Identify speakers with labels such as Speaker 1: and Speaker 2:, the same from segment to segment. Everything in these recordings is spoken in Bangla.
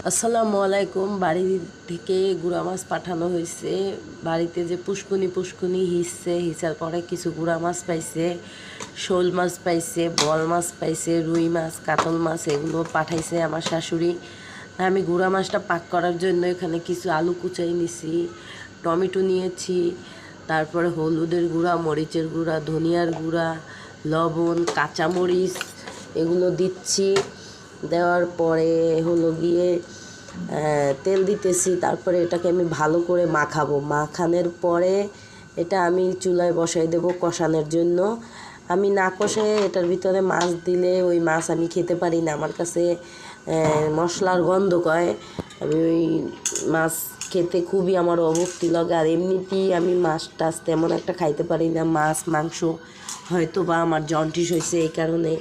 Speaker 1: আসসালামু আলাইকুম। বাড়ি থেকে গুঁড়া মাছ পাঠানো হয়েছে। বাড়িতে যে পুষ্কুনি হিসছে, হিসার পরে কিছু গুঁড়া মাছ পাইছে, শোল মাছ পাইছে, বল মাছ পাইছে, রুই মাছ, কাতল মাছ এগুলো পাঠাইছে আমার শাশুড়ি। আমি গুঁড়া মাছটা পাক করার জন্য এখানে কিছু আলু কুচাই নিছি, টমেটো নিয়েছি, তারপরে হলুদের গুঁড়া, মরিচের গুঁড়া, ধনিয়ার গুঁড়া, লবণ, কাঁচামরিচ এগুলো দিচ্ছি। দেওয়ার পরে হলো গিয়ে তেল দিতেছি। তারপরে এটাকে আমি ভালো করে মাখাবো। মাখানোর পরে এটা আমি চুলায় বসাই দেবো কষানোর জন্য। আমি না কষায় এটার ভিতরে মাছ দিলে ওই মাছ আমি খেতে পারি না। আমার কাছে মশলার গন্ধ কয়। আমি ওই মাছ খেতে খুবই আমার অভক্তি লাগে। আর এমনিতেই আমি মাছ টাছ তেমন একটা খাইতে পারি না। মাছ মাংস হয়তো বা আমার জন্ডিস হয়েছে, এই কারণে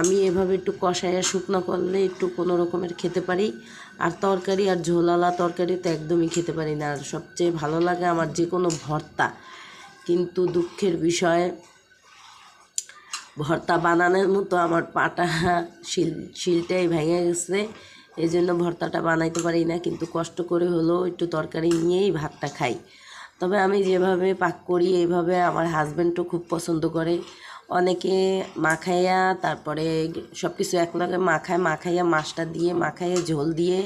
Speaker 1: আমি এভাবে একটু কষাইয়া শুকনো করলে একটু কোনো রকমের খেতে পারি। আর তরকারি আর ঝোলালা তরকারি তো একদমই খেতে পারি না। আর সবচেয়ে ভালো লাগে আমার যে কোনো ভর্তা। কিন্তু দুঃখের বিষয়, ভর্তা বানানোর মতো আমার পাটা শিলটাই ভেঙে গেছে, এই জন্য ভর্তাটা বানাইতে পারি না। কিন্তু কষ্ট করে হলেও একটু তরকারি নিয়েই ভাতটা খাই। তবে আমি যেভাবে পাক করি এইভাবে আমার হাজব্যান্ডও খুব পছন্দ করে। অনেকে মাখাইয়া তারপরে সব কিছু একলাগে মাখাইয়া মাছটা দিয়ে মাখাইয়া ঝোল দিয়ে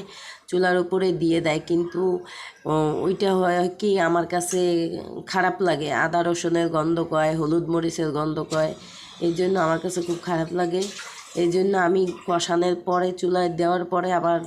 Speaker 1: চুলার উপরে দিয়ে দেয়। কিন্তু ওইটা হয় কি, আমার কাছে খারাপ লাগে। আদা রসুনের গন্ধ কয়, হলুদ মরিচের গন্ধ কয়, এই জন্য আমার কাছে খুব খারাপ লাগে। এই জন্য আমি কষানোর পরে চুলায় দেওয়ার পরে আবার